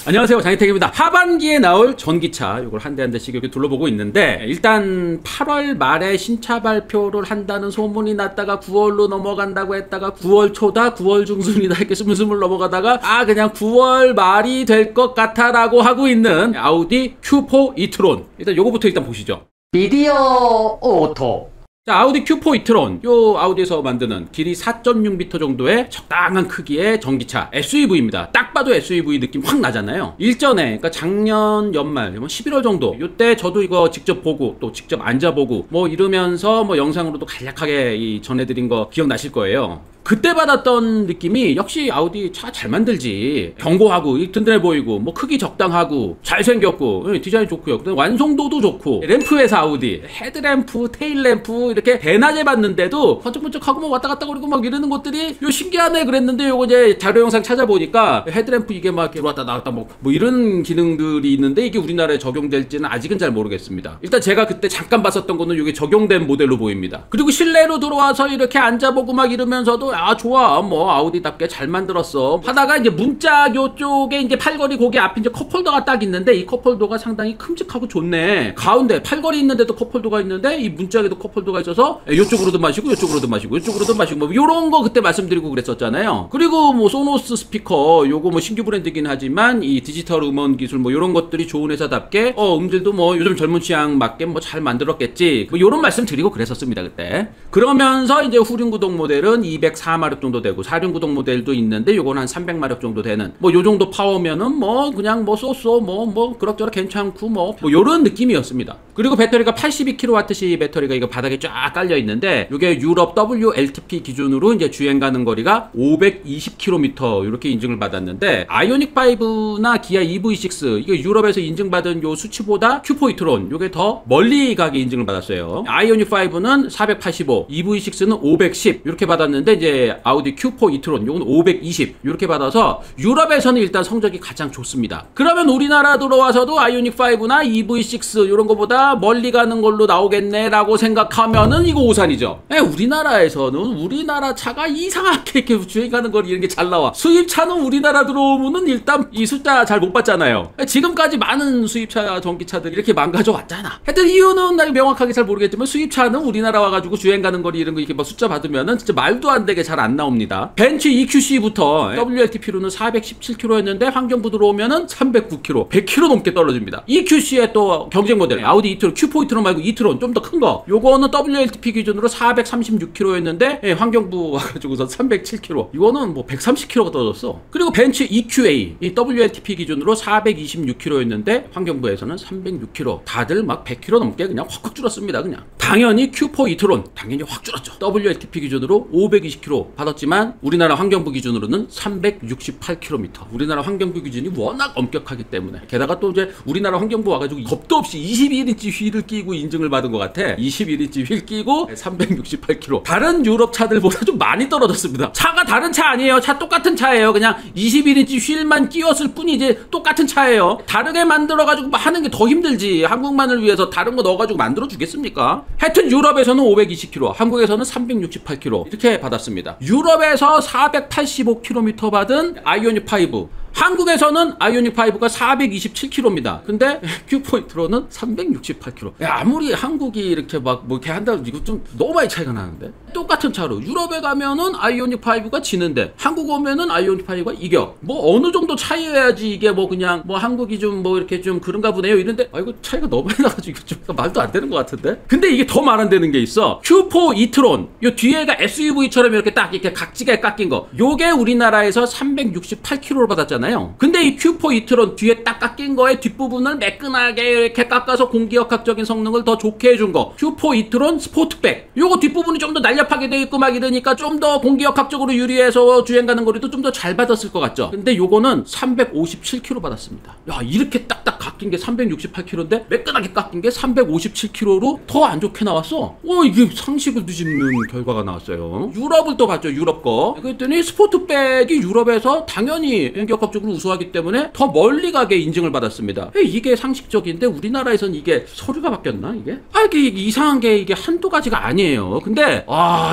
안녕하세요, 장혜택입니다. 하반기에 나올 전기차 요걸 한 대 한 대씩 이렇게 둘러보고 있는데, 일단 8월 말에 신차 발표를 한다는 소문이 났다가 9월로 넘어간다고 했다가 9월 초다 9월 중순이다 이렇게 스물스물 넘어가다가 그냥 9월 말이 될 것 같아 라고 하고 있는 아우디 Q4 e-tron. 일단 요거부터 일단 보시죠. 미디어 오토. 자, 아우디 Q4 e-tron. 요 아우디에서 만드는 길이 4.6m 정도의 적당한 크기의 전기차 SUV입니다. 딱 봐도 SUV 느낌 확 나잖아요. 일전에, 그러니까 작년 연말 11월 정도 요때 저도 이거 직접 보고 또 직접 앉아보고 뭐 이러면서 뭐 영상으로도 간략하게 전해드린 거 기억나실 거예요. 그때 받았던 느낌이 역시 아우디 차 잘 만들지, 견고하고 든든해 보이고 뭐 크기 적당하고 잘생겼고 디자인 좋고요. 완성도도 좋고, 램프에서 아우디 헤드램프, 테일램프 이렇게 대낮에 봤는데도 번쩍번쩍하고 뭐 왔다 갔다 거리고 막 이러는 것들이 신기하네 그랬는데, 요거 이제 자료 영상 찾아보니까 헤드램프 이게 막 들어왔다 나왔다 뭐 이런 기능들이 있는데, 이게 우리나라에 적용될지는 아직은 잘 모르겠습니다. 일단 제가 그때 잠깐 봤었던 거는 이게 적용된 모델로 보입니다. 그리고 실내로 들어와서 이렇게 앉아보고 막 이러면서도 좋아, 뭐 아우디답게 잘 만들었어 하다가 이제 문짝 요쪽에 이제 팔걸이 거기 앞에 이제 컵홀더가 딱 있는데, 이 컵홀더가 상당히 큼직하고 좋네. 가운데 팔걸이 있는데도 컵홀더가 있는데 이 문짝에도 컵홀더가 있어서 요쪽으로도 마시고 요쪽으로도 마시고 요쪽으로도 마시고 뭐 요런 거 그때 말씀드리고 그랬었잖아요. 그리고 뭐 소노스 스피커 요거 뭐 신규 브랜드긴 하지만 이 디지털 음원 기술 뭐 요런 것들이 좋은 회사답게 음질도 뭐 요즘 젊은 취향 맞게 뭐 잘 만들었겠지, 뭐 요런 말씀 드리고 그랬었습니다 그때. 그러면서 이제 후륜구동 모델은 204마력 정도 되고, 사륜구동 모델도 있는데 요건 한 300마력 정도 되는 뭐 요 정도 파워면은 뭐 그냥 뭐 쏘쏘 뭐 그럭저럭 괜찮고 뭐 요런 느낌이었습니다. 그리고 배터리가 82kWh 배터리가 이거 바닥에 쫙 깔려 있는데, 요게 유럽 WLTP 기준으로 이제 주행 가는 거리가 520km 이렇게 인증을 받았는데, 아이오닉 5나 기아 EV6 이게 유럽에서 인증받은 요 수치보다 Q4 e-tron 요게 더 멀리 가게 인증을 받았어요. 아이오닉 5는 485, EV6는 510 이렇게 받았는데, 이제 아우디 Q4 e-tron 요건 520 이렇게 받아서 유럽에서는 일단 성적이 가장 좋습니다. 그러면 우리나라 들어와서도 아이오닉 5나 EV6 이런 거보다 멀리 가는 걸로 나오겠네 라고 생각하면은 이거 오산이죠. 우리나라에서는 우리나라 차가 이상하게 이렇게 주행하는 거리 이런 게 잘 나와. 수입차는 우리나라 들어오면은 일단 이 숫자 잘 못 봤잖아요. 지금까지 많은 수입차 전기차들이 이렇게 망가져 왔잖아. 하여튼 이유는 나 명확하게 잘 모르겠지만 수입차는 우리나라 와가지고 주행 가는 거리 이런 거 이렇게 막 숫자 받으면은 진짜 말도 안 되게 잘 안 나옵니다. 벤츠 EQC부터 WLTP로는 417km였는데 환경부 들어오면은 309km, 100km 넘게 떨어집니다. EQC의 또 경쟁 모델 아우디 e-tron, Q4 e-tron 말고 e-tron 좀 더 큰 거, 요거는 WLTP 기준으로 436km였는데 환경부 와가지고서 307km, 이거는 뭐 130km가 떨어졌어. 그리고 벤츠 EQA 이 WLTP 기준으로 426km였는데 환경부에서는 306km, 다들 막 100km 넘게 그냥 확 줄었습니다. 그냥 당연히 Q4 e-tron 당연히 확 줄었죠. WLTP 기준으로 520km 받았지만 우리나라 환경부 기준으로는 368km. 우리나라 환경부 기준이 워낙 엄격하기 때문에, 게다가 또 이제 우리나라 환경부 와가지고 겁도 없이 21인치 휠을 끼고 인증을 받은 것 같아. 21인치 휠 끼고 368km. 다른 유럽 차들보다 좀 많이 떨어졌습니다. 차가 다른 차 아니에요. 차 똑같은 차예요. 그냥 21인치 휠만 끼웠을 뿐이지 똑같은 차예요. 다르게 만들어가지고 하는 게 더 힘들지. 한국만을 위해서 다른 거 넣어가지고 만들어 주겠습니까? 하여튼 유럽에서는 520km, 한국에서는 368km 이렇게 받았습니다. 유럽에서 485km 받은 아이오닉 5, 한국에서는 아이오닉 5가 427km입니다. 근데 Q4 e-tron은 368km. 아무리 한국이 이렇게 막 뭐 이렇게 한다고 이거 좀 너무 많이 차이가 나는데? 똑같은 차로 유럽에 가면은 아이오닉 5가 지는데 한국 오면은 아이오닉 5가 이겨. 뭐 어느 정도 차이여야지 이게 뭐 그냥 뭐 한국이 좀 뭐 이렇게 좀 그런가 보네요 이런데, 이거 차이가 너무 많이 나가지고 좀 말도 안 되는 것 같은데? 근데 이게 더 말 안 되는 게 있어. Q4 e-tron 요 뒤에가 SUV처럼 이렇게 딱 이렇게 각지게 깎인 거, 요게 우리나라에서 368km를 받았잖아요. 근데 이 Q4 e-tron 뒤에 딱 깎인 거에 뒷부분을 매끈하게 이렇게 깎아서 공기역학적인 성능을 더 좋게 해준 거, Q4 e-tron 스포트백, 요거 뒷부분이 좀 더 날렵하게 돼 있고 막 이러니까 좀 더 공기역학적으로 유리해서 주행 가는 거리도 좀 더 잘 받았을 것 같죠. 근데 요거는 357km 받았습니다. 야, 이렇게 딱딱 깎인 게 368km인데 매끈하게 깎인 게 357km로 더 안 좋게 나왔어. 이게 상식을 뒤집는 결과가 나왔어요. 유럽을 또 봤죠. 유럽 거. 그랬더니 스포츠백이 유럽에서 당연히 공격적으로 우수하기 때문에 더 멀리 가게 인증을 받았습니다. 이게 상식적인데 우리나라에선 이게 서류가 바뀌었나 이게? 이게 이상한 게 이게 한두 가지가 아니에요. 근데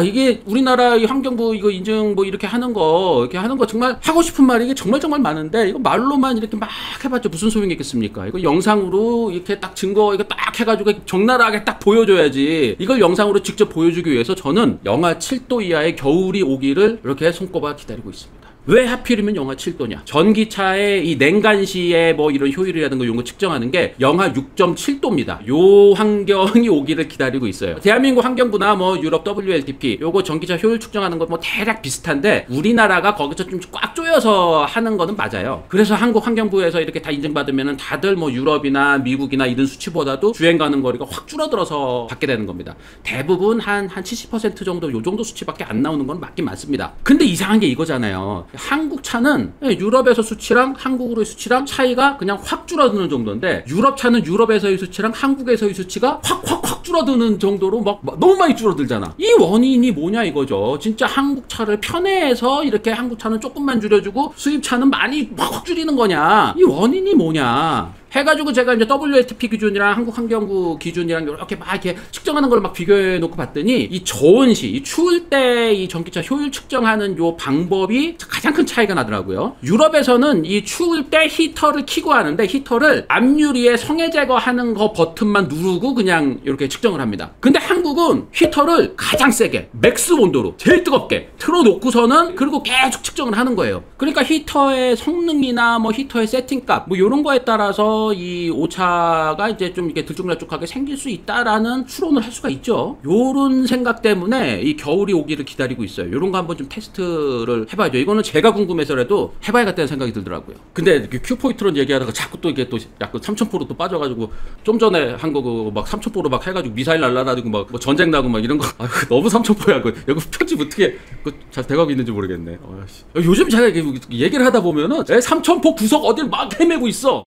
이게 우리나라 이 환경부 이거 인증 뭐 이렇게 하는 거 정말 하고 싶은 말이 이게 정말 많은데 이거 말로만 이렇게 막 해봤자 무슨 소용이 있겠습니까? 이거 영상으로 이렇게 딱 증거 이거 딱 해가지고 적나라하게 딱 보여줘야지. 이걸 영상으로 직접 보여주기 위해서 저는 영하 7도 이하의 겨울이 오기를 이렇게 손꼽아 기다리고 있습니다. 왜 하필이면 영하 7도냐? 전기차의 이 냉간시의 뭐 이런 효율이라든가 이런 거 측정하는 게 영하 6.7도입니다. 요 환경이 오기를 기다리고 있어요. 대한민국 환경부나 뭐 유럽 WLTP 요거 전기차 효율 측정하는 거 뭐 대략 비슷한데 우리나라가 거기서 좀 꽉 조여서 하는 거는 맞아요. 그래서 한국 환경부에서 이렇게 다 인증받으면은 다들 뭐 유럽이나 미국이나 이런 수치보다도 주행 가는 거리가 확 줄어들어서 받게 되는 겁니다. 대부분 한 70% 정도 요 정도 수치밖에 안 나오는 건 맞긴 맞습니다. 근데 이상한 게 이거잖아요. 한국 차는 유럽에서 수치랑 한국으로의 수치랑 차이가 그냥 확 줄어드는 정도인데 유럽 차는 유럽에서의 수치랑 한국에서의 수치가 확 줄어드는 정도로 막 너무 많이 줄어들잖아. 이 원인이 뭐냐 이거죠. 진짜 한국 차를 편애해서 이렇게 한국 차는 조금만 줄여주고 수입 차는 많이 확 줄이는 거냐. 이 원인이 뭐냐. 해가지고 제가 이제 WLTP 기준이랑 한국환경부 기준이랑 이렇게 막 이렇게 측정하는 걸 막 비교해 놓고 봤더니 이 저온 시, 이 추울 때 이 전기차 효율 측정하는 요 방법이 가장 큰 차이가 나더라고요. 유럽에서는 이 추울 때 히터를 켜고 하는데 히터를 앞유리에 성해 제거하는 거 버튼만 누르고 그냥 이렇게 측정을 합니다. 근데 한국은 히터를 가장 세게 맥스 온도로 제일 뜨겁게 틀어놓고서는 그리고 계속 측정을 하는 거예요. 그러니까 히터의 성능이나 뭐 히터의 세팅값 뭐 이런 거에 따라서 이 오차가 이제 좀 이렇게 들쭉날쭉하게 생길 수 있다라는 추론을 할 수가 있죠. 요런 생각 때문에 이 겨울이 오기를 기다리고 있어요. 요런 거 한번 좀 테스트를 해봐야죠. 이거는 제가 궁금해서라도 해봐야겠다는 생각이 들더라고요. 근데 큐포이트론 얘기하다가 자꾸 또 이게 또 약간 3000포로 또 빠져가지고 좀 전에 한 거 막 3000포로 막 해가지고 미사일 날라다니고 막 뭐 전쟁 나고 막 이런 거 너무 3000포야. 이거 편집 어떻게 잘 돼가고 있는지 모르겠네. 요즘 제가 얘기를 하다 보면은 3000포 구석 어딜 막 헤매고 있어.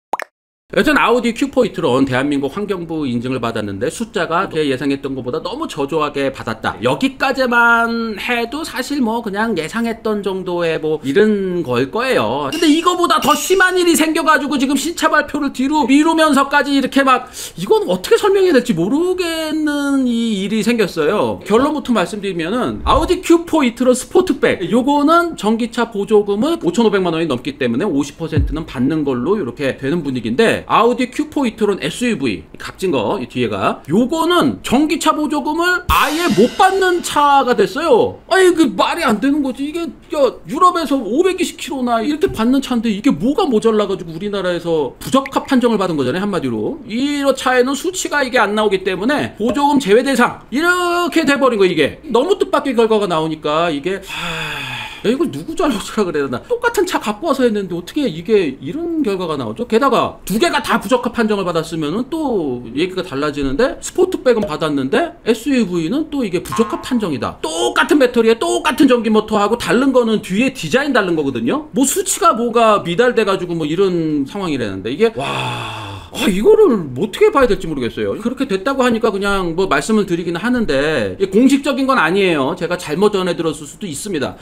여튼 아우디 Q4 e-tron 대한민국 환경부 인증을 받았는데 숫자가 제 예상했던 것보다 너무 저조하게 받았다. 여기까지만 해도 사실 뭐 그냥 예상했던 정도의 뭐 이런 걸 거예요. 근데 이거보다 더 심한 일이 생겨가지고 지금 신차 발표를 뒤로 미루면서까지 이렇게 막 이건 어떻게 설명해야 될지 모르겠는 이 일이 생겼어요. 결론부터 말씀드리면은 아우디 Q4 e-tron 스포트백 요거는 전기차 보조금을 5,500만 원이 넘기 때문에 50%는 받는 걸로 이렇게 되는 분위기인데 아우디 Q4 e-tron SUV 값진 거 이 뒤에가 요거는 전기차 보조금을 아예 못 받는 차가 됐어요. 그 말이 안 되는 거지. 이게 유럽에서 520km나 이렇게 받는 차인데 이게 뭐가 모자라가지고 우리나라에서 부적합 판정을 받은 거잖아요. 한마디로 이 차에는 수치가 이게 안 나오기 때문에 보조금 제외 대상 이렇게 돼버린 거. 이게 너무 뜻밖의 결과가 나오니까 이게 이걸 누구 잘못이라 그래야 되나. 똑같은 차 갖고 와서 했는데 어떻게 이게 이런 결과가 나오죠? 게다가 두 개가 다 부적합 판정을 받았으면은 또 얘기가 달라지는데 스포트백은 받았는데 SUV는 또 이게 부적합 판정이다. 똑같은 배터리에 똑같은 전기 모터하고 다른 거는 뒤에 디자인 다른 거거든요. 뭐 수치가 뭐가 미달돼가지고 뭐 이런 상황이라는데 이게 이거를 어떻게 봐야 될지 모르겠어요. 그렇게 됐다고 하니까 그냥 뭐 말씀을 드리긴 하는데 공식적인 건 아니에요. 제가 잘못 전해 들었을 수도 있습니다.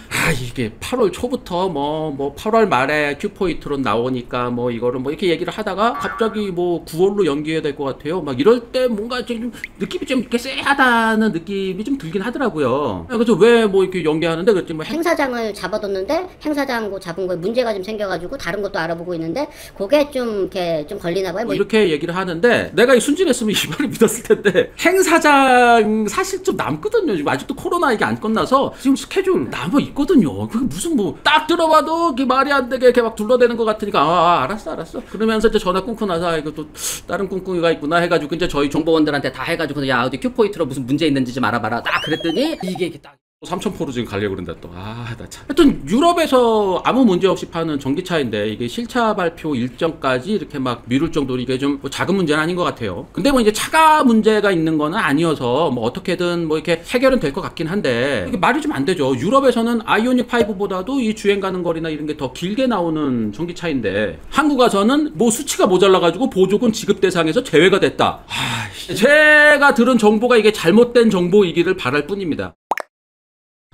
이게 8월 초부터 뭐 8월 말에 Q4 e-tron 나오니까 뭐 이거를 뭐 이렇게 얘기를 하다가 갑자기 뭐 9월로 연기해야 될 것 같아요. 막 이럴 때 뭔가 좀 느낌이 좀 이렇게 쎄하다는 느낌이 좀 들긴 하더라고요. 그래서 왜 뭐 이렇게 연기하는데 그랬더니 뭐 행사장을 잡아뒀는데 행사장 잡은 거에 문제가 좀 생겨가지고 다른 것도 알아보고 있는데 그게 좀 이렇게 좀 걸리나 봐요. 뭐 이렇게 얘기를 하는데 내가 순진했으면 이 말을 믿었을 텐데 행사장 사실 좀 남거든요. 지금 아직도 코로나 이게 안 끝나서 지금 스케줄 남아 있거든요. 그게 무슨 뭐 딱 들어봐도 말이 안 되게 이렇게 막 둘러대는 것 같으니까 알았어 그러면서 이제 전화 끊고 나서 이거 또 다른 꿍꿍이가 있구나 해가지고 이제 저희 정보원들한테 다 해가지고 야 아우디 Q4 e-tron 무슨 문제 있는지 좀 알아봐라 딱 그랬더니 이게 딱 3,000%로 지금 가려고 그런다 또. 나 참. 하여튼 유럽에서 아무 문제 없이 파는 전기차인데 이게 실차 발표 일정까지 이렇게 막 미룰 정도로 이게 좀 뭐 작은 문제는 아닌 것 같아요. 근데 뭐 이제 차가 문제가 있는 거는 아니어서 뭐 어떻게든 뭐 이렇게 해결은 될 것 같긴 한데 이게 말이 좀 안 되죠. 유럽에서는 아이오닉 5보다도 이 주행 가는 거리나 이런 게 더 길게 나오는 전기차인데 한국 와서는 뭐 수치가 모자라가지고 보조금 지급 대상에서 제외가 됐다. 제가 들은 정보가 이게 잘못된 정보이기를 바랄 뿐입니다.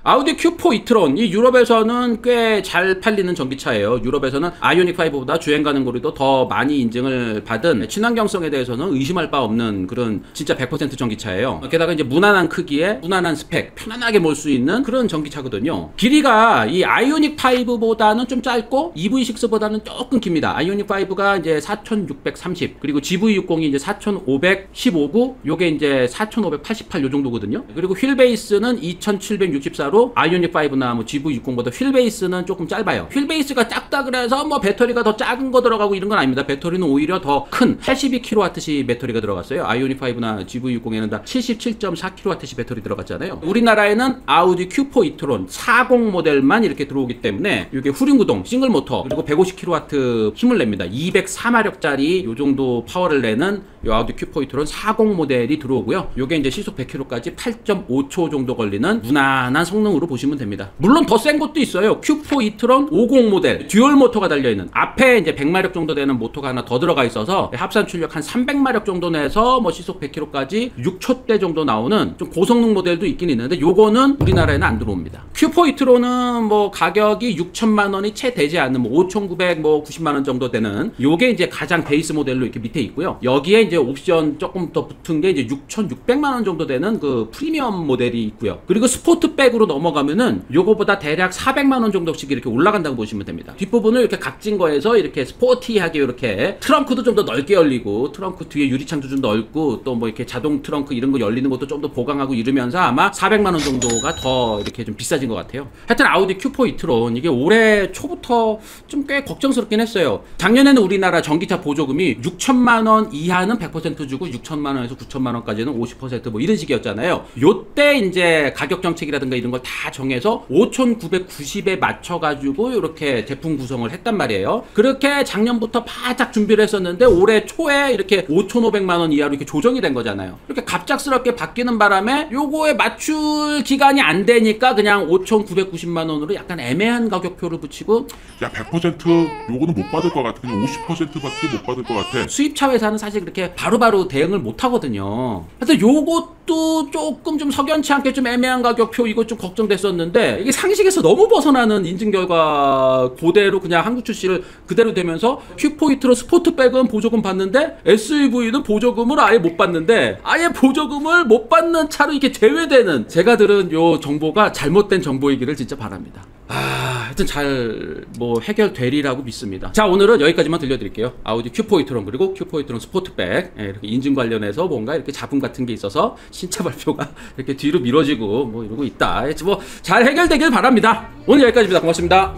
아우디 Q4 e-tron 이 유럽에서는 꽤 잘 팔리는 전기차예요. 유럽에서는 아이오닉 5보다 주행 가는 거리도 더 많이 인증을 받은 친환경성에 대해서는 의심할 바 없는 그런 진짜 100% 전기차예요. 게다가 이제 무난한 크기에 무난한 스펙, 편안하게 몰 수 있는 그런 전기차거든요. 길이가 이 아이오닉 5보다는 좀 짧고 EV6보다는 조금 깁니다. 아이오닉 5가 이제 4630 그리고 GV60이 이제 4515구 요게 이제 4588 요 정도거든요. 그리고 휠 베이스는 2764 아이오닉 5나 뭐 GV60보다 휠 베이스는 조금 짧아요. 휠 베이스가 작다 그래서 뭐 배터리가 더 작은 거 들어가고 이런 건 아닙니다. 배터리는 오히려 더 큰 82kWh 배터리가 들어갔어요. 아이오닉 5나 GV60에는 다 77.4kWh 배터리 들어갔잖아요. 우리나라에는 아우디 Q4 e-tron 40 모델만 이렇게 들어오기 때문에 이게 후륜구동 싱글 모터 그리고 150kW 힘을 냅니다. 204마력짜리 요 정도 파워를 내는 요 아우디 Q4 e-tron 40 모델이 들어오고요. 요게 이제 시속 100km까지 8.5초 정도 걸리는 무난한 성능으로 보시면 됩니다. 물론 더 센 것도 있어요. Q4 e-tron 50 모델 듀얼 모터가 달려있는 앞에 이제 100마력 정도 되는 모터가 하나 더 들어가 있어서 합산 출력 한 300마력 정도 내서 뭐 시속 100km까지 6초대 정도 나오는 좀 고성능 모델도 있긴 있는데 요거는 우리나라에는 안 들어옵니다. Q4 e-tron은 뭐 가격이 6천만 원이 채 되지 않는 뭐 5,990만 원 정도 되는 요게 이제 가장 베이스 모델로 이렇게 밑에 있고요. 여기에 이제 옵션 조금 더 붙은 게 이제 6,600만 원 정도 되는 그 프리미엄 모델이 있고요. 그리고 스포트백으로 넘어가면은 요거보다 대략 400만 원 정도씩 이렇게 올라간다고 보시면 됩니다. 뒷부분을 이렇게 각진 거에서 이렇게 스포티하게 이렇게 트렁크도 좀 더 넓게 열리고 트렁크 뒤에 유리창도 좀 넓고 또 뭐 이렇게 자동 트렁크 이런 거 열리는 것도 좀 더 보강하고 이러면서 아마 400만 원 정도가 더 이렇게 좀 비싸진 것 같아요. 하여튼 아우디 Q4 e-tron 이게 올해 초부터 좀 꽤 걱정스럽긴 했어요. 작년에는 우리나라 전기차 보조금이 6천만 원 이하는 100% 주고 6천만 원에서 9천만 원까지는 50% 이런 식이었잖아요. 요때 이제 가격 정책이라든가 이런 걸 다 정해서 5,990에 맞춰가지고 이렇게 제품 구성을 했단 말이에요. 그렇게 작년부터 바짝 준비를 했었는데 올해 초에 이렇게 5,500만 원 이하로 이렇게 조정이 된 거잖아요. 이렇게 갑작스럽게 바뀌는 바람에 요거에 맞출 기간이 안 되니까 그냥 5,990만 원으로 약간 애매한 가격표를 붙이고 야 100% 요거는 못 받을 것 같아. 그냥 50%밖에 못 받을 것 같아. 수입차 회사는 사실 그렇게 바로바로 대응을 못 하거든요. 그래서 요것도 조금 좀 석연치 않게 좀 애매한 가격표 이거 좀 걱정됐었는데 이게 상식에서 너무 벗어나는 인증 결과 그대로 그냥 한국 출시를 그대로 되면서 Q4 e-tron 스포트백은 보조금 받는데 SUV는 보조금을 아예 못 받는데 아예 보조금을 못 받는 차로 이렇게 제외되는 제가 들은 요 정보가 잘못된 정보이기를 진짜 바랍니다. 하여튼 잘 뭐 해결되리라고 믿습니다. 자, 오늘은 여기까지만 들려드릴게요. 아우디 Q4 e-tron 그리고 Q4 e-tron 스포트백 이렇게 인증 관련해서 뭔가 이렇게 잡음 같은 게 있어서 신차 발표가 이렇게 뒤로 미뤄지고 뭐 이러고 있다. 뭐 잘 해결되길 바랍니다. 오늘 여기까지입니다. 고맙습니다.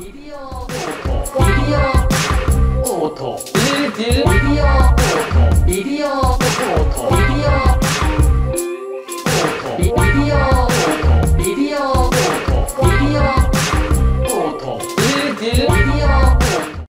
오토.